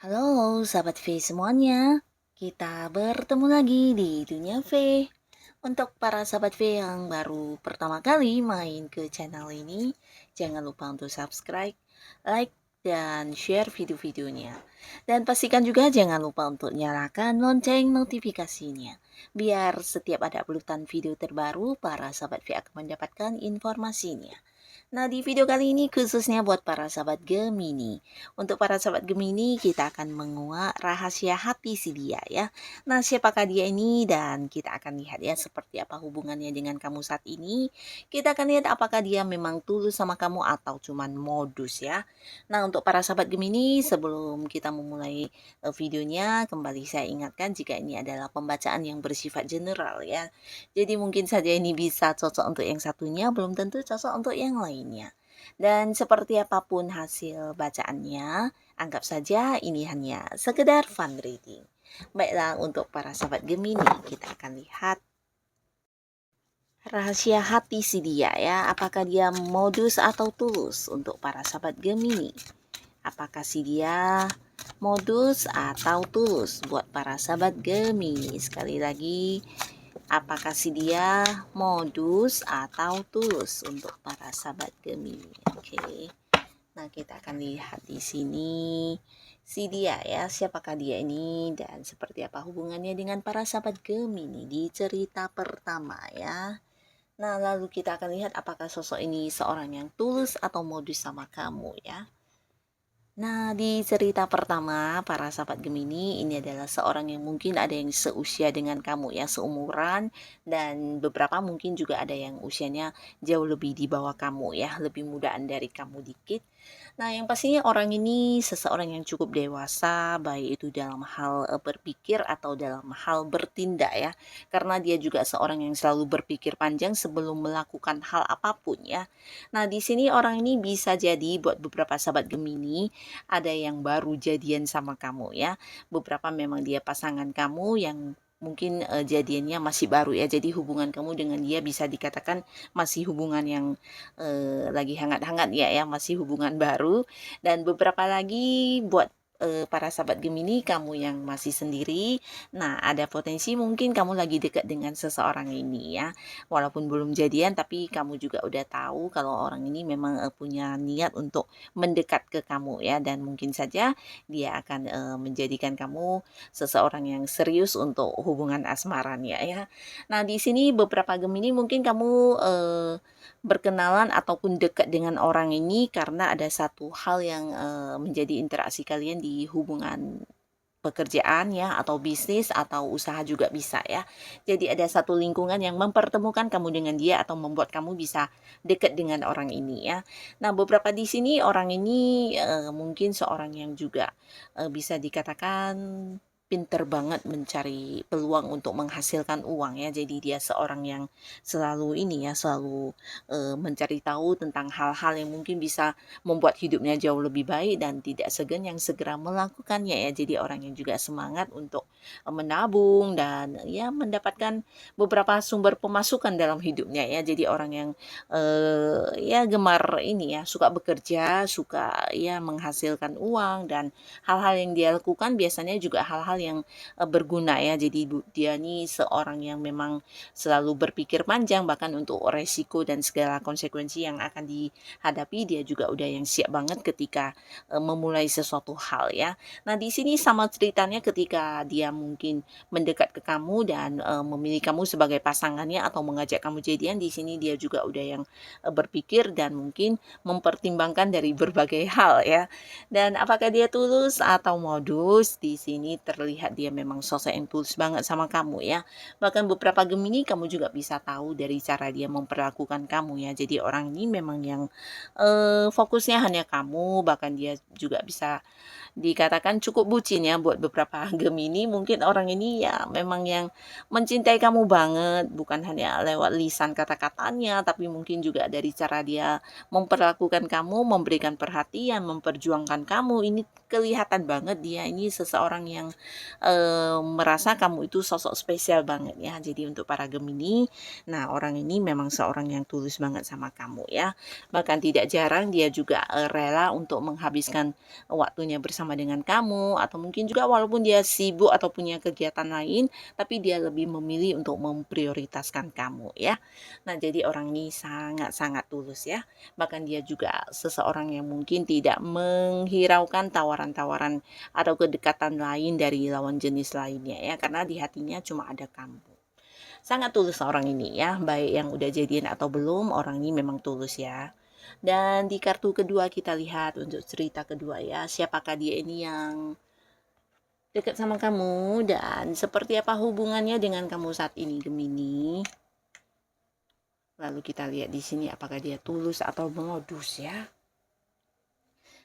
Halo sahabat V semuanya, kita bertemu lagi di Dunia V. Untuk para sahabat V yang baru pertama kali main ke channel ini, jangan lupa untuk subscribe, like, dan share video-videonya. Dan pastikan juga jangan lupa untuk nyalakan lonceng notifikasinya, biar setiap ada uploadan video terbaru, para sahabat V akan mendapatkan informasinya. Nah, di video kali ini khususnya buat para sahabat Gemini. Untuk para sahabat Gemini, kita akan menguak rahasia hati si dia ya. Nah, siapakah dia ini? Dan kita akan lihat ya seperti apa hubungannya dengan kamu saat ini. Kita akan lihat apakah dia memang tulus sama kamu atau cuman modus ya. Nah, untuk para sahabat Gemini, sebelum kita memulai videonya, kembali saya ingatkan jika ini adalah pembacaan yang bersifat general ya. Jadi mungkin saja ini bisa cocok untuk yang satunya, belum tentu cocok untuk yang lainnya. Dan seperti apapun hasil bacaannya, anggap saja ini hanya sekedar fun reading. Baiklah, untuk para sahabat Gemini, kita akan lihat rahasia hati si dia ya. Apakah dia modus atau tulus untuk para sahabat Gemini? Apakah si dia modus atau tulus buat para sahabat Gemini? Sekali lagi, apakah si dia modus atau tulus untuk para sahabat Gemini? Oke. Nah, kita akan lihat di sini si dia ya, siapakah dia ini dan seperti apa hubungannya dengan para sahabat Gemini di cerita pertama ya. Nah, lalu kita akan lihat apakah sosok ini seorang yang tulus atau modus sama kamu ya. Nah, di cerita pertama, para sahabat Gemini ini adalah seorang yang mungkin ada yang seusia dengan kamu ya, seumuran, dan beberapa mungkin juga ada yang usianya jauh lebih di bawah kamu ya, lebih mudaan dari kamu dikit. Nah, yang pastinya orang ini seseorang yang cukup dewasa, baik itu dalam hal berpikir atau dalam hal bertindak ya. Karena dia juga seorang yang selalu berpikir panjang sebelum melakukan hal apapun ya. Nah, di sini orang ini bisa jadi buat beberapa sahabat Gemini ada yang baru jadian sama kamu ya. Beberapa memang dia pasangan kamu yang mungkin jadiannya masih baru ya. Jadi hubungan kamu dengan dia bisa dikatakan masih hubungan yang lagi hangat-hangat ya, masih hubungan baru. Dan beberapa lagi buat para sahabat Gemini, kamu yang masih sendiri, nah ada potensi mungkin kamu lagi dekat dengan seseorang ini ya, walaupun belum jadian tapi kamu juga udah tahu kalau orang ini memang punya niat untuk mendekat ke kamu ya, dan mungkin saja dia akan menjadikan kamu seseorang yang serius untuk hubungan asmaranya ya. Nah, di sini beberapa Gemini mungkin kamu berkenalan ataupun dekat dengan orang ini karena ada satu hal yang menjadi interaksi kalian di hubungan pekerjaan ya, atau bisnis atau usaha juga bisa ya. Jadi ada satu lingkungan yang mempertemukan kamu dengan dia atau membuat kamu bisa dekat dengan orang ini ya. Nah, beberapa di sini orang ini mungkin seorang yang juga bisa dikatakan pinter banget mencari peluang untuk menghasilkan uang ya. Jadi dia seorang yang selalu ini ya, selalu mencari tahu tentang hal-hal yang mungkin bisa membuat hidupnya jauh lebih baik dan tidak segan yang segera melakukannya ya. Jadi orang yang juga semangat untuk menabung dan ya mendapatkan beberapa sumber pemasukan dalam hidupnya ya. Jadi orang yang ya gemar ini ya, suka bekerja, suka ya menghasilkan uang, dan hal-hal yang dia lakukan biasanya juga hal-hal yang berguna ya. Jadi dia nih seorang yang memang selalu berpikir panjang bahkan untuk resiko dan segala konsekuensi yang akan dihadapi, dia juga udah yang siap banget ketika memulai sesuatu hal ya. Nah, di sini sama ceritanya ketika dia mungkin mendekat ke kamu dan memilih kamu sebagai pasangannya atau mengajak kamu jadian, di sini dia juga udah yang berpikir dan mungkin mempertimbangkan dari berbagai hal ya. Dan apakah dia tulus atau modus? Di sini terlihat dia memang sosok yang tulus banget sama kamu ya. Bahkan beberapa Gemini kamu juga bisa tahu dari cara dia memperlakukan kamu ya. Jadi orang ini memang yang fokusnya hanya kamu, bahkan dia juga bisa dikatakan cukup bucin ya buat beberapa Gemini. Mungkin orang ini ya memang yang mencintai kamu banget, bukan hanya lewat lisan kata-katanya, tapi mungkin juga dari cara dia memperlakukan kamu, memberikan perhatian, memperjuangkan kamu. Ini kelihatan banget dia ini seseorang yang merasa kamu itu sosok spesial banget ya. Jadi untuk para Gemini, nah orang ini memang seorang yang tulus banget sama kamu ya. Bahkan tidak jarang dia juga rela untuk menghabiskan waktunya bersama dengan kamu, atau mungkin juga walaupun dia sibuk atau punya kegiatan lain, tapi dia lebih memilih untuk memprioritaskan kamu ya. Nah, jadi orang ini sangat-sangat tulus ya. Bahkan dia juga seseorang yang mungkin tidak menghiraukan tawaran-tawaran atau kedekatan lain dari lawan jenis lainnya ya, karena di hatinya cuma ada kamu. Sangat tulus orang ini ya, baik yang udah jadian atau belum, orang ini memang tulus ya. Dan di kartu kedua kita lihat untuk cerita kedua ya, siapakah dia ini yang dekat sama kamu dan seperti apa hubungannya dengan kamu saat ini Gemini. Lalu kita lihat di sini apakah dia tulus atau modus ya.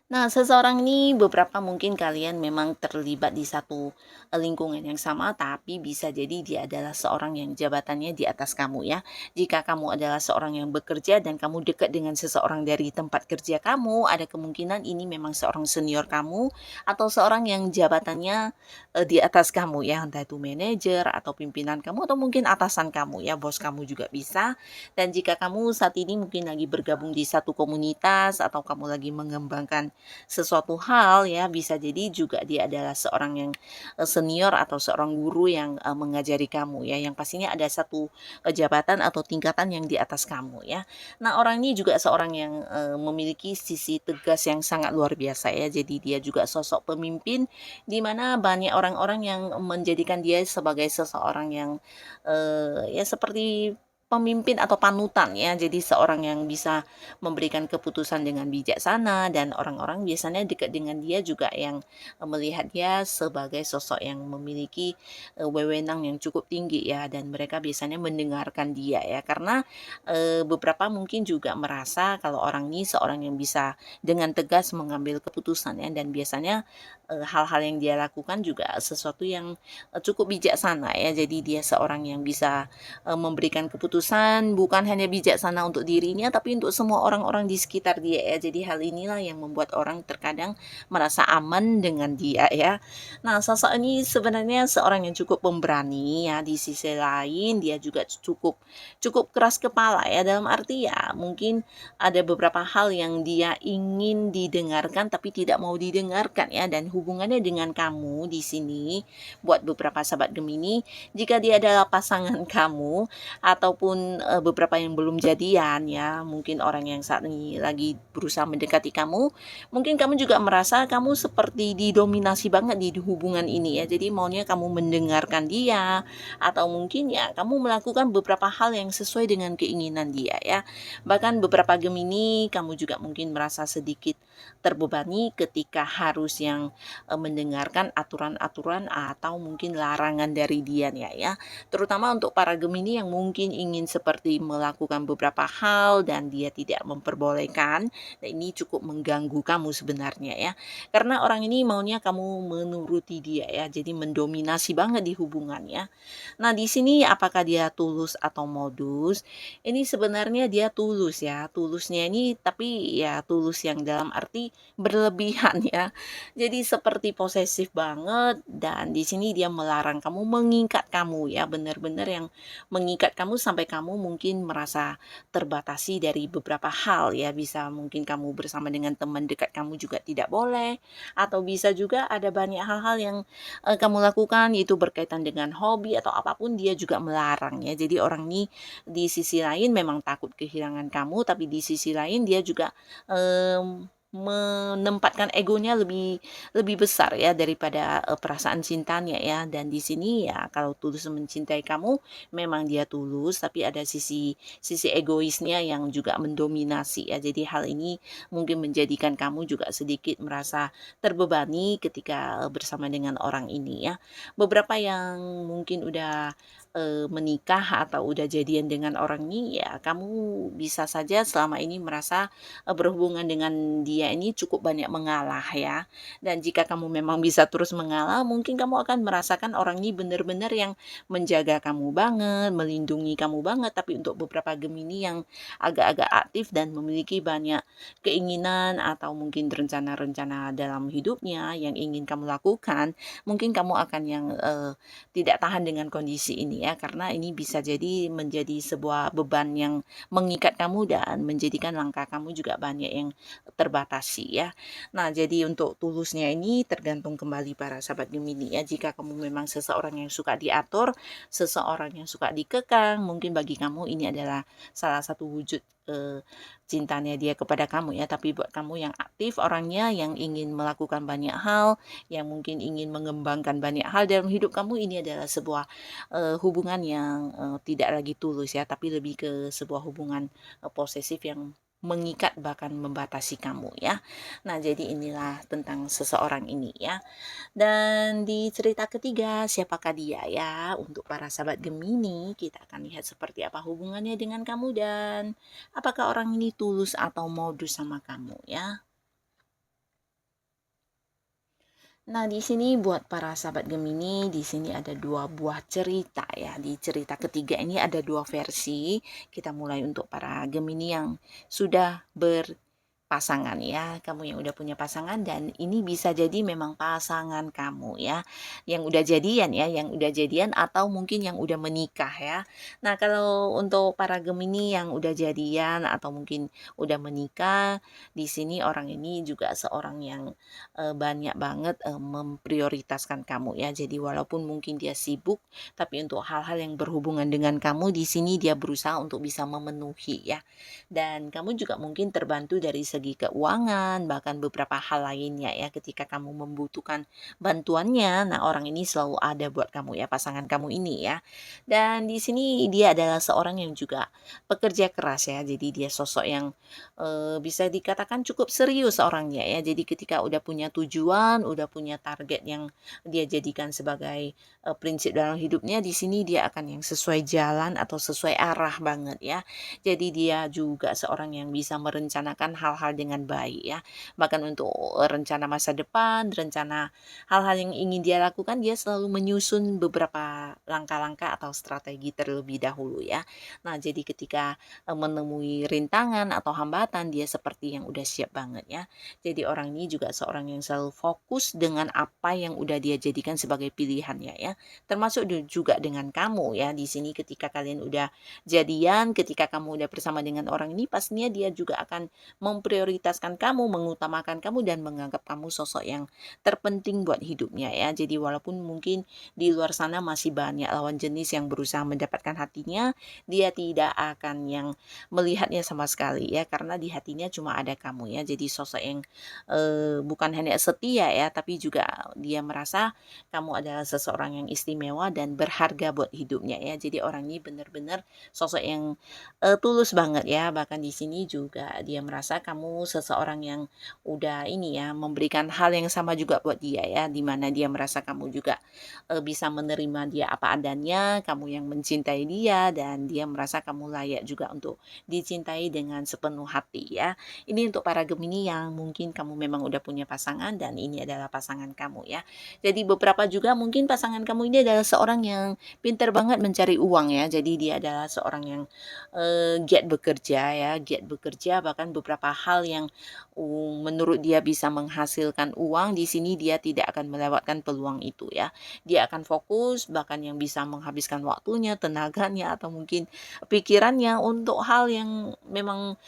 Nah, seseorang ini beberapa mungkin kalian memang terlibat di satu lingkungan yang sama, tapi bisa jadi dia adalah seorang yang jabatannya di atas kamu ya. Jika kamu adalah seorang yang bekerja dan kamu dekat dengan seseorang dari tempat kerja kamu, ada kemungkinan ini memang seorang senior kamu atau seorang yang jabatannya di atas kamu ya, entah itu manajer atau pimpinan kamu atau mungkin atasan kamu ya, bos kamu juga bisa. Dan jika kamu saat ini mungkin lagi bergabung di satu komunitas atau kamu lagi mengembangkan sesuatu hal ya, bisa jadi juga dia adalah seorang yang senior atau seorang guru yang mengajari kamu ya, yang pastinya ada satu jabatan atau tingkatan yang di atas kamu ya. Nah, orang ini juga seorang yang memiliki sisi tegas yang sangat luar biasa ya, jadi dia juga sosok pemimpin di mana banyak orang-orang yang menjadikan dia sebagai seseorang yang ya seperti pemimpin atau panutan ya. Jadi seorang yang bisa memberikan keputusan dengan bijaksana dan orang-orang biasanya dekat dengan dia juga yang melihat dia sebagai sosok yang memiliki wewenang yang cukup tinggi ya, dan mereka biasanya mendengarkan dia ya, karena beberapa mungkin juga merasa kalau orang ini seorang yang bisa dengan tegas mengambil keputusan ya, dan biasanya hal-hal yang dia lakukan juga sesuatu yang cukup bijaksana ya. Jadi dia seorang yang bisa memberikan keputusan bukan hanya bijaksana untuk dirinya tapi untuk semua orang-orang di sekitar dia ya. Jadi hal inilah yang membuat orang terkadang merasa aman dengan dia ya. Nah, sosok ini sebenarnya seorang yang cukup pemberani ya, di sisi lain dia juga cukup cukup keras kepala ya, dalam arti ya mungkin ada beberapa hal yang dia ingin didengarkan tapi tidak mau didengarkan ya, dan hubungannya dengan kamu di sini buat beberapa sahabat Gemini, jika dia adalah pasangan kamu ataupun beberapa yang belum jadian ya, mungkin orang yang saat ini lagi berusaha mendekati kamu, mungkin kamu juga merasa kamu seperti didominasi banget di hubungan ini ya. Jadi maunya kamu mendengarkan dia, atau mungkin ya kamu melakukan beberapa hal yang sesuai dengan keinginan dia ya. Bahkan beberapa Gemini kamu juga mungkin merasa sedikit terbebani ketika harus yang mendengarkan aturan-aturan atau mungkin larangan dari dia ya. Terutama untuk para Gemini yang mungkin ingin seperti melakukan beberapa hal dan dia tidak memperbolehkan, dan ini cukup mengganggu kamu sebenarnya ya. Karena orang ini maunya kamu menuruti dia ya, jadi mendominasi banget di hubungannya. Nah, di sini apakah dia tulus atau modus? Ini sebenarnya dia tulus ya. Tulusnya ini tapi ya tulus yang dalam arti berlebihan ya. Jadi seperti posesif banget, dan di sini dia melarang kamu, mengikat kamu ya, benar-benar yang mengikat kamu sampai kamu mungkin merasa terbatasi dari beberapa hal ya. Bisa mungkin kamu bersama dengan teman dekat kamu juga tidak boleh, atau bisa juga ada banyak hal-hal yang kamu lakukan itu berkaitan dengan hobi atau apapun, dia juga melarang ya. Jadi orang ini di sisi lain memang takut kehilangan kamu, tapi di sisi lain dia juga menempatkan egonya lebih lebih besar ya daripada perasaan cintanya ya. Dan di sini ya kalau tulus mencintai kamu memang dia tulus, tapi ada sisi sisi egoisnya yang juga mendominasi ya. Jadi hal ini mungkin menjadikan kamu juga sedikit merasa terbebani ketika bersama dengan orang ini ya. Beberapa yang mungkin udah menikah atau udah jadian dengan orang ini, ya kamu bisa saja selama ini merasa, berhubungan dengan dia ini cukup banyak mengalah ya. Dan jika kamu memang bisa terus mengalah, mungkin kamu akan merasakan orang ini benar-benar yang menjaga kamu banget, melindungi kamu banget. Tapi untuk beberapa Gemini yang agak-agak aktif dan memiliki banyak keinginan atau mungkin rencana-rencana dalam hidupnya yang ingin kamu lakukan, mungkin kamu akan yang, tidak tahan dengan kondisi ini ya, karena ini bisa jadi menjadi sebuah beban yang mengikat kamu dan menjadikan langkah kamu juga banyak yang terbatasi ya. Nah, jadi untuk tulusnya ini tergantung kembali para sahabat Gemini ya. Jika kamu memang seseorang yang suka diatur, seseorang yang suka dikekang, mungkin bagi kamu ini adalah salah satu wujud cintanya dia kepada kamu ya. Tapi buat kamu yang aktif orangnya, yang ingin melakukan banyak hal, yang mungkin ingin mengembangkan banyak hal dalam hidup kamu, ini adalah sebuah hubungan yang tidak lagi tulus ya, tapi lebih ke sebuah hubungan posesif yang mengikat bahkan membatasi kamu ya. Nah, jadi inilah tentang seseorang ini ya. Dan di cerita ketiga, siapakah dia ya? Untuk para sahabat Gemini, kita akan lihat seperti apa hubungannya dengan kamu dan apakah orang ini tulus atau modus sama kamu ya. Nah, di sini buat para sahabat Gemini, di sini ada dua buah cerita ya. Di cerita ketiga ini ada dua versi. Kita mulai untuk para Gemini yang sudah pasangan ya, kamu yang udah punya pasangan, dan ini bisa jadi memang pasangan kamu ya, yang udah jadian ya, yang udah jadian atau mungkin yang udah menikah ya. Nah, kalau untuk para Gemini yang udah jadian atau mungkin udah menikah, di sini orang ini juga seorang yang banyak banget memprioritaskan kamu ya. Jadi walaupun mungkin dia sibuk, tapi untuk hal-hal yang berhubungan dengan kamu di sini dia berusaha untuk bisa memenuhi ya. Dan kamu juga mungkin terbantu dari segi keuangan, bahkan beberapa hal lainnya ya. Ketika kamu membutuhkan bantuannya, nah orang ini selalu ada buat kamu ya, pasangan kamu ini ya. Dan di sini dia adalah seorang yang juga pekerja keras ya. Jadi dia sosok yang bisa dikatakan cukup serius orangnya ya. Jadi ketika udah punya tujuan, udah punya target yang dia jadikan sebagai prinsip dalam hidupnya, di sini dia akan yang sesuai jalan atau sesuai arah banget ya. Jadi dia juga seorang yang bisa merencanakan hal-hal dengan baik ya. Bahkan untuk rencana masa depan, rencana hal-hal yang ingin dia lakukan, dia selalu menyusun beberapa langkah-langkah atau strategi terlebih dahulu ya. Nah, jadi ketika menemui rintangan atau hambatan, dia seperti yang udah siap banget ya. Jadi orang ini juga seorang yang selalu fokus dengan apa yang udah dia jadikan sebagai pilihannya ya. Termasuk juga dengan kamu ya. Di sini ketika kalian udah jadian, ketika kamu udah bersama dengan orang ini, pastinya dia juga akan memprioritaskan kamu, mengutamakan kamu, dan menganggap kamu sosok yang terpenting buat hidupnya ya. Jadi walaupun mungkin di luar sana masih banyak lawan jenis yang berusaha mendapatkan hatinya, dia tidak akan yang melihatnya sama sekali ya, karena di hatinya cuma ada kamu ya. Jadi sosok yang bukan hanya setia ya, tapi juga dia merasa kamu adalah seseorang yang istimewa dan berharga buat hidupnya ya. Jadi orang ini benar-benar sosok yang tulus banget ya. Bahkan di sini juga dia merasa kamu seseorang yang udah ini ya, memberikan hal yang sama juga buat dia ya, dimana dia merasa kamu juga bisa menerima dia apa adanya, kamu yang mencintai dia, dan dia merasa kamu layak juga untuk dicintai dengan sepenuh hati ya. Ini untuk para Gemini yang mungkin kamu memang udah punya pasangan dan ini adalah pasangan kamu ya. Jadi beberapa juga mungkin pasangan kamu ini adalah seorang yang pintar banget mencari uang ya. Jadi dia adalah seorang yang giat bekerja ya, giat bekerja, bahkan beberapa hal yang menurut dia bisa menghasilkan uang, di sini dia tidak akan melewatkan peluang itu ya. Dia akan fokus, bahkan yang bisa menghabiskan waktunya, tenaganya, atau mungkin pikirannya untuk hal yang memang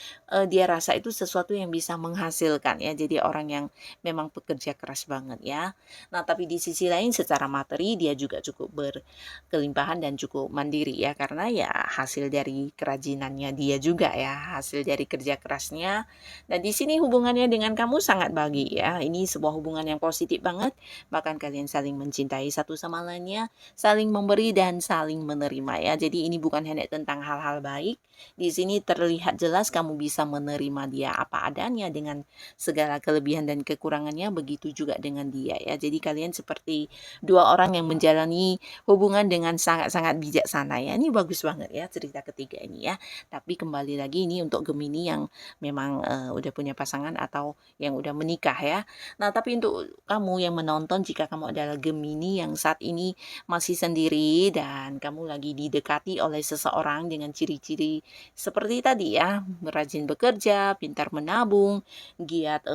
dia rasa itu sesuatu yang bisa menghasilkan ya. Jadi orang yang memang pekerja keras banget ya. Nah, tapi di sisi lain secara materi dia juga cukup berkelimpahan dan cukup mandiri ya, karena ya hasil dari kerajinannya dia juga ya, hasil dari kerja kerasnya. Dan di sini hubungan hubungannya dengan kamu sangat baik ya. Ini sebuah hubungan yang positif banget. Bahkan kalian saling mencintai satu sama lainnya, saling memberi dan saling menerima ya. Jadi ini bukan hanya tentang hal-hal baik. Di sini terlihat jelas kamu bisa menerima dia apa adanya dengan segala kelebihan dan kekurangannya. Begitu juga dengan dia ya. Jadi kalian seperti dua orang yang menjalani hubungan dengan sangat-sangat bijaksana ya. Ini bagus banget ya cerita ketiga ini ya. Tapi kembali lagi ini untuk Gemini yang memang udah punya pasangan atau yang udah menikah ya. Nah, tapi untuk kamu yang menonton, jika kamu adalah Gemini yang saat ini masih sendiri dan kamu lagi didekati oleh seseorang dengan ciri-ciri seperti tadi ya, rajin bekerja, pintar menabung, giat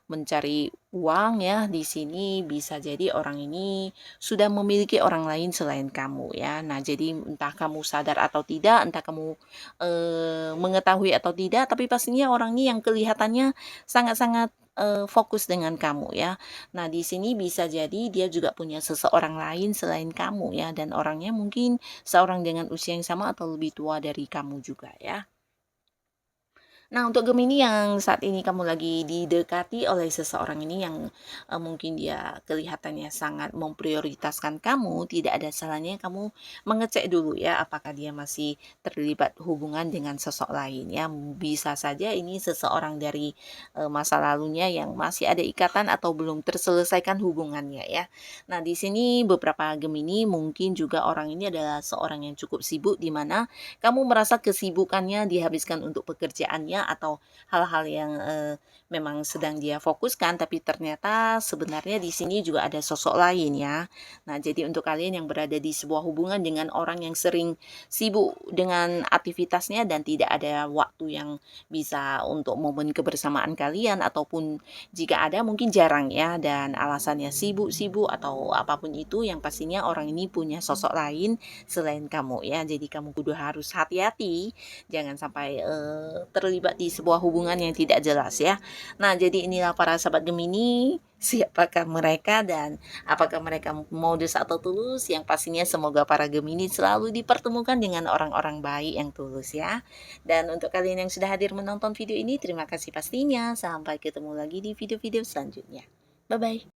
mencari uang ya. Di sini bisa jadi orang ini sudah memiliki orang lain selain kamu ya. Nah, jadi entah kamu sadar atau tidak, entah kamu mengetahui atau tidak, tapi pastinya orang ini yang kelihatannya sangat-sangat fokus dengan kamu ya. Nah, di sini bisa jadi dia juga punya seseorang lain selain kamu ya, dan orangnya mungkin seorang dengan usia yang sama atau lebih tua dari kamu juga ya. Nah, untuk Gemini yang saat ini kamu lagi didekati oleh seseorang ini yang mungkin dia kelihatannya sangat memprioritaskan kamu, tidak ada salahnya kamu mengecek dulu ya apakah dia masih terlibat hubungan dengan sosok lain ya. Bisa saja ini seseorang dari masa lalunya yang masih ada ikatan atau belum terselesaikan hubungannya ya. Nah, di sini beberapa Gemini mungkin juga orang ini adalah seorang yang cukup sibuk di mana kamu merasa kesibukannya dihabiskan untuk pekerjaannya atau hal-hal yang memang sedang dia fokuskan, tapi ternyata sebenarnya di sini juga ada sosok lain ya. Nah, jadi untuk kalian yang berada di sebuah hubungan dengan orang yang sering sibuk dengan aktivitasnya dan tidak ada waktu yang bisa untuk momen kebersamaan kalian, ataupun jika ada mungkin jarang ya, dan alasannya sibuk-sibuk atau apapun itu, yang pastinya orang ini punya sosok lain selain kamu ya. Jadi kamu kudu harus hati-hati, jangan sampai terlibat di sebuah hubungan yang tidak jelas ya. Nah, jadi inilah para sahabat Gemini, siapakah mereka dan apakah mereka modus atau tulus? Yang pastinya semoga para Gemini selalu dipertemukan dengan orang-orang baik yang tulus ya. Dan untuk kalian yang sudah hadir menonton video ini, terima kasih pastinya. Sampai ketemu lagi di video-video selanjutnya. Bye-bye.